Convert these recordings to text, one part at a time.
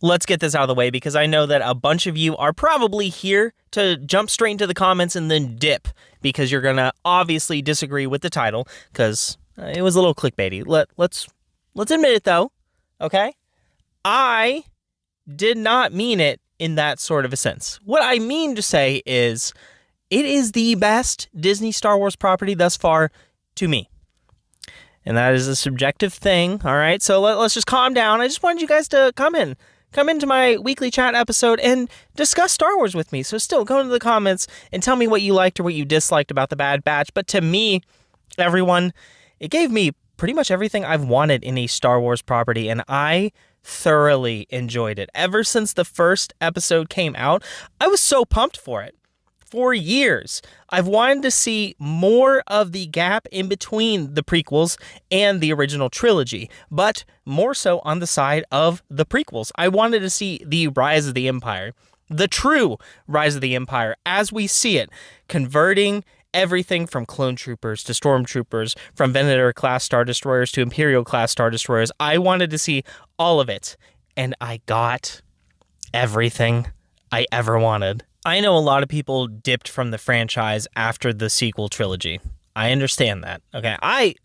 let's get this out of the way because I know that a bunch of you are probably here to jump straight into the comments and then dip because you're going to obviously disagree with the title because it was a little clickbaity. Let's admit it though, okay? I did not mean it in that sort of a sense. What I mean to say is it is the best Disney Star Wars property thus far to me. And that is a subjective thing, all right? So let's just calm down. I just wanted you guys to come into my weekly chat episode and discuss Star Wars with me. So still, go into the comments and tell me what you liked or what you disliked about The Bad Batch. But to me, everyone, it gave me pretty much everything I've wanted in a Star Wars property, and I thoroughly enjoyed it. Ever since the first episode came out, I was so pumped for it. For years, I've wanted to see more of the gap in between the prequels and the original trilogy, but more so on the side of the prequels. I wanted to see the rise of the Empire, the true rise of the Empire as we see it, converting everything from clone troopers to stormtroopers, from Venator-class Star Destroyers to Imperial-class Star Destroyers. I wanted to see all of it, and I got everything I ever wanted. I know a lot of people dipped from the franchise after the sequel trilogy. I understand that. Okay, I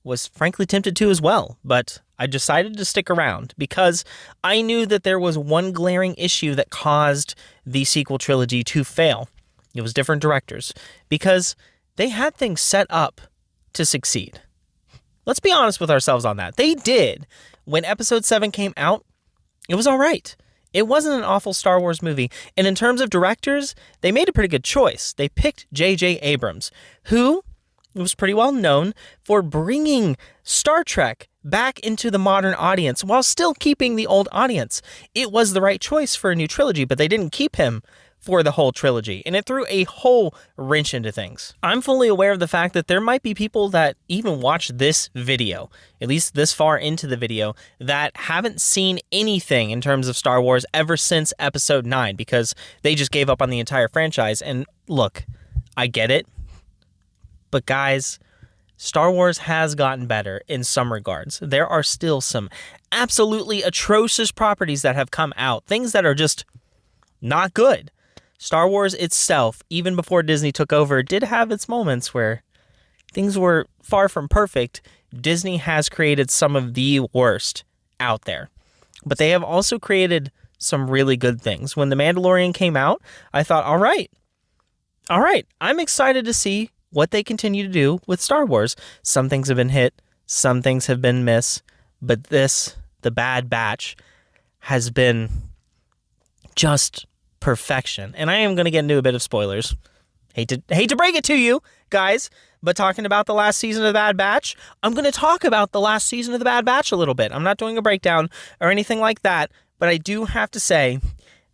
was frankly tempted to as well, but I decided to stick around because I knew that there was one glaring issue that caused the sequel trilogy to fail. It was different directors because they had things set up to succeed. Let's be honest with ourselves on that. They did. When Episode 7 came out, it was all right. It wasn't an awful Star Wars movie. And in terms of directors, they made a pretty good choice. They picked J.J. Abrams, who was pretty well known for bringing Star Trek back into the modern audience while still keeping the old audience. It was the right choice for a new trilogy, but they didn't keep him for the whole trilogy, and it threw a whole wrench into things. I'm fully aware of the fact that there might be people that even watch this video, at least this far into the video, that haven't seen anything in terms of Star Wars ever since Episode 9, because they just gave up on the entire franchise. And look, I get it, but guys, Star Wars has gotten better in some regards. There are still some absolutely atrocious properties that have come out, things that are just not good. Star Wars itself, even before Disney took over, did have its moments where things were far from perfect. Disney has created some of the worst out there. But they have also created some really good things. When The Mandalorian came out, I thought, all right, I'm excited to see what they continue to do with Star Wars. Some things have been hit, some things have been miss, but this, The Bad Batch, has been just perfection. And I am going to get into a bit of spoilers. Hate to break it to you guys, but talking about the last season of The Bad Batch, I'm going to talk about the last season of The Bad Batch a little bit. I'm not doing a breakdown or anything like that, but I do have to say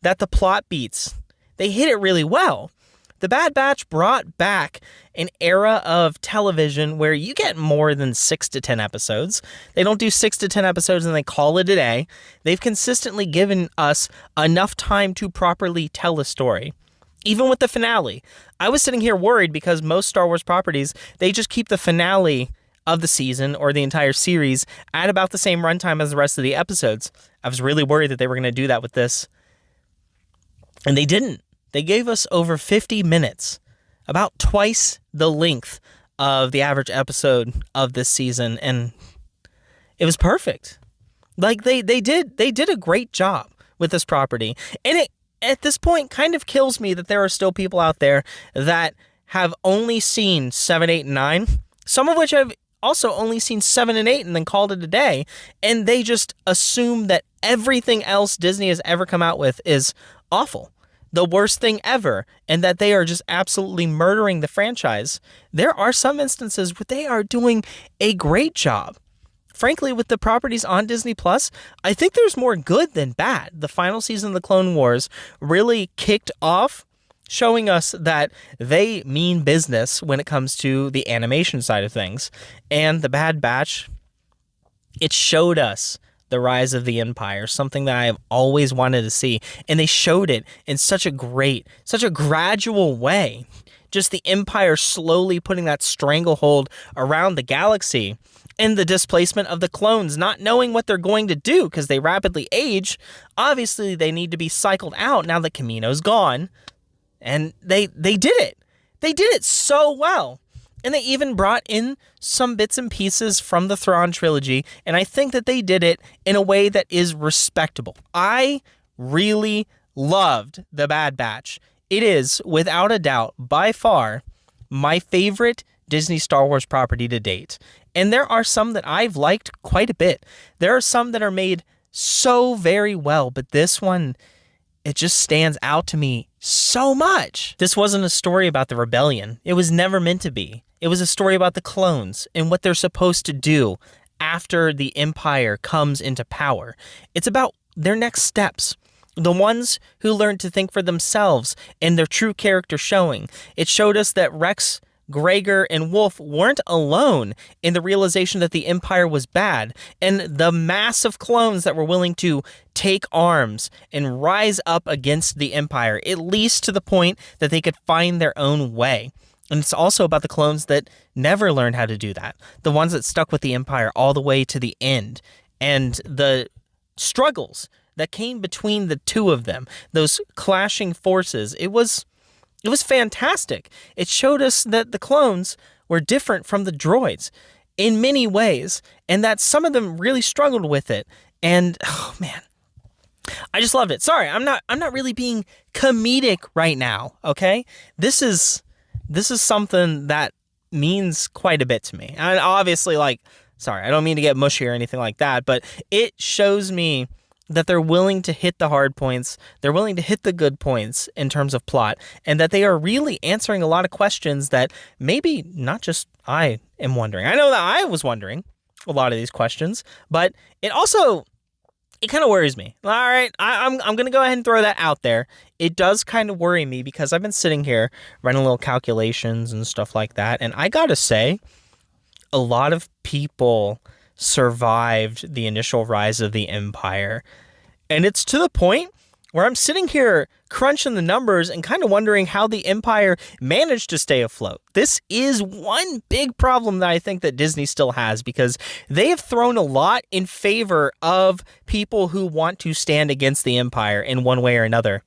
that the plot beats, they hit it really well. The Bad Batch brought back an era of television where you get more than 6 to 10 episodes. They don't do 6 to 10 episodes and they call it a day. They've consistently given us enough time to properly tell a story. Even with the finale. I was sitting here worried because most Star Wars properties, they just keep the finale of the season or the entire series at about the same runtime as the rest of the episodes. I was really worried that they were going to do that with this. And they didn't. They gave us over 50 minutes, about twice the length of the average episode of this season, and it was perfect. Like they did a great job with this property. And it at this point kind of kills me that there are still people out there that have only seen 7, 8, and 9, some of which have also only seen 7 and 8 and then called it a day, and they just assume that everything else Disney has ever come out with is awful. The worst thing ever, and that they are just absolutely murdering the franchise. There are some instances where they are doing a great job. Frankly, with the properties on Disney Plus, I think there's more good than bad. The final season of the Clone Wars really kicked off, showing us that they mean business when it comes to the animation side of things. And The Bad Batch, it showed us the rise of the Empire, something that I have always wanted to see. And they showed it in such a gradual way. just the Empire slowly putting that stranglehold around the galaxy, and the displacement of the clones not knowing what they're going to do because they rapidly age. Obviously, they need to be cycled out now that Kamino's gone. And they did it. They did it so well. And they even brought in some bits and pieces from the Thrawn trilogy, and I think that they did it in a way that is respectable. I really loved The Bad Batch. It is, without a doubt, by far, my favorite Disney Star Wars property to date. And there are some that I've liked quite a bit. There are some that are made so very well, but this one, it just stands out to me so much. This wasn't a story about the rebellion. It was never meant to be. It was a story about the clones and what they're supposed to do after the Empire comes into power. It's about their next steps. The ones who learned to think for themselves and their true character showing. It showed us that Rex, Gregor, and Wolf weren't alone in the realization that the Empire was bad, and the mass of clones that were willing to take arms and rise up against the Empire, at least to the point that they could find their own way. And it's also about the clones that never learned how to do that, the ones that stuck with the Empire all the way to the end, and the struggles that came between the two of them, those clashing forces. It was fantastic. It showed us that the clones were different from the droids in many ways, and that some of them really struggled with it. And oh man, I just loved it. Sorry, I'm not really being comedic right now, okay? This is something that means quite a bit to me. And obviously, sorry, I don't mean to get mushy or anything like that, but it shows me that they're willing to hit the hard points, they're willing to hit the good points in terms of plot, and that they are really answering a lot of questions that maybe not just I am wondering. I know that I was wondering a lot of these questions, but it kind of worries me. All right, I'm going to go ahead and throw that out there. It does kind of worry me because I've been sitting here running little calculations and stuff like that, and I got to say, a lot of people survived the initial rise of the Empire. And it's to the point where I'm sitting here crunching the numbers and kind of wondering how the Empire managed to stay afloat. This is one big problem that I think that Disney still has, because they have thrown a lot in favor of people who want to stand against the Empire in one way or another.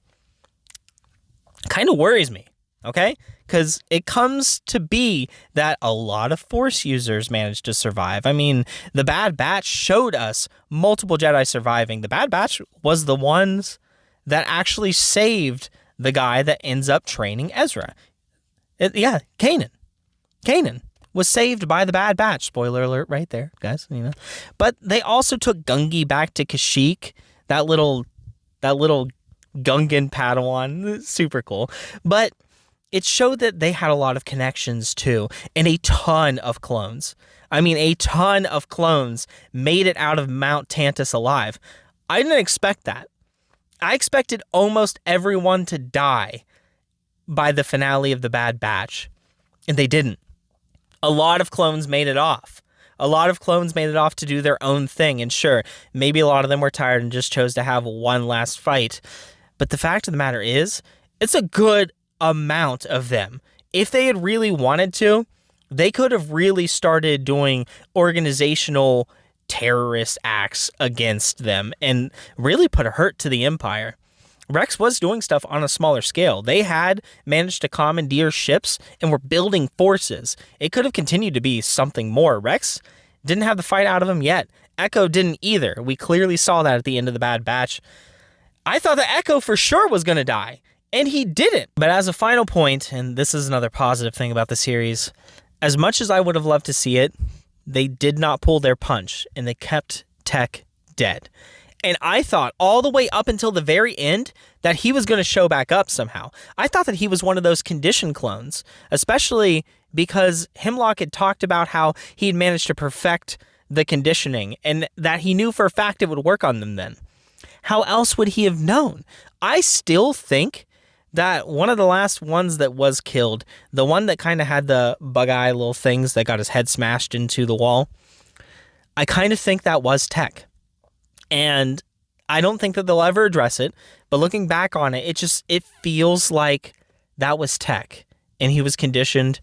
Kind of worries me, okay? Because it comes to be that a lot of Force users managed to survive. I mean, The Bad Batch showed us multiple Jedi surviving. The Bad Batch was the ones that actually saved the guy that ends up training Ezra. Kanan. Kanan was saved by the Bad Batch. Spoiler alert right there, guys. But they also took Gungi back to Kashyyyk. That little Gungan Padawan. Super cool. But it showed that they had a lot of connections too, and a ton of clones. I mean, a ton of clones made it out of Mount Tantus alive. I didn't expect that. I expected almost everyone to die by the finale of The Bad Batch, and they didn't. A lot of clones made it off. A lot of clones made it off to do their own thing, and sure, maybe a lot of them were tired and just chose to have one last fight. But the fact of the matter is, it's a good amount of them. If they had really wanted to, they could have really started doing organizational terrorist acts against them and really put a hurt to the Empire. Rex was doing stuff on a smaller scale. They had managed to commandeer ships and were building forces. It could have continued to be something more. Rex didn't have the fight out of him yet. Echo didn't either. We clearly saw that at the end of The Bad Batch. I thought that Echo for sure was going to die, and he didn't. But as a final point, and this is another positive thing about the series, as much as I would have loved to see it, they did not pull their punch, and they kept Tech dead. And I thought all the way up until the very end that he was going to show back up somehow. I thought that he was one of those condition clones, especially because Hemlock had talked about how he had managed to perfect the conditioning and that he knew for a fact it would work on them then. How else would he have known? I still think that one of the last ones that was killed, the one that kind of had the bug eye little things that got his head smashed into the wall, I kind of think that was Tech. And I don't think that they'll ever address it, but looking back on it, it feels like that was Tech. and he was conditioned,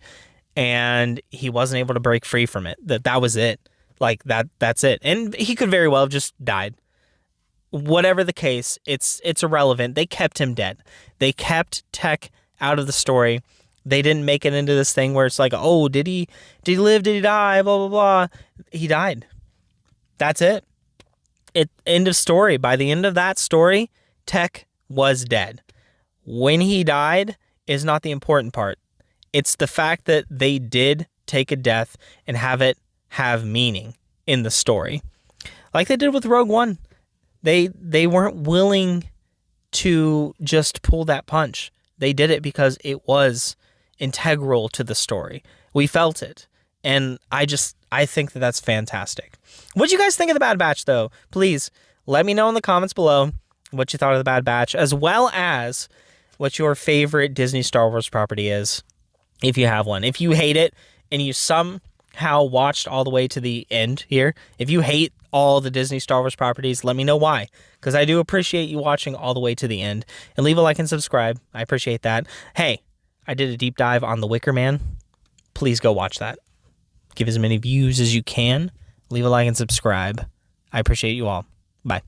and he wasn't able to break free from it. That was it. Like that's it. And he could very well have just died. Whatever the case, it's irrelevant. They kept him dead. They kept Tech out of the story. They didn't make it into this thing where it's like, oh, did he live? Did he die? Blah, blah, blah. He died. That's it. End of story. By the end of that story, Tech was dead. When he died is not the important part. It's the fact that they did take a death and have it have meaning in the story. Like they did with Rogue One. They weren't willing to just pull that punch. They did it because it was integral to the story. We felt it. And I think that that's fantastic. What do you guys think of The Bad Batch, though? Please let me know in the comments below what you thought of The Bad Batch, as well as what your favorite Disney Star Wars property is, if you have one. If you hate it and you somehow watched all the way to the end here, if you hate all the Disney Star Wars properties, let me know why, because I do appreciate you watching all the way to the end. And leave a like and subscribe. I appreciate that. Hey, I did a deep dive on The Wicker Man. Please go watch that. Give as many views as you can. Leave a like and subscribe. I appreciate you all. Bye.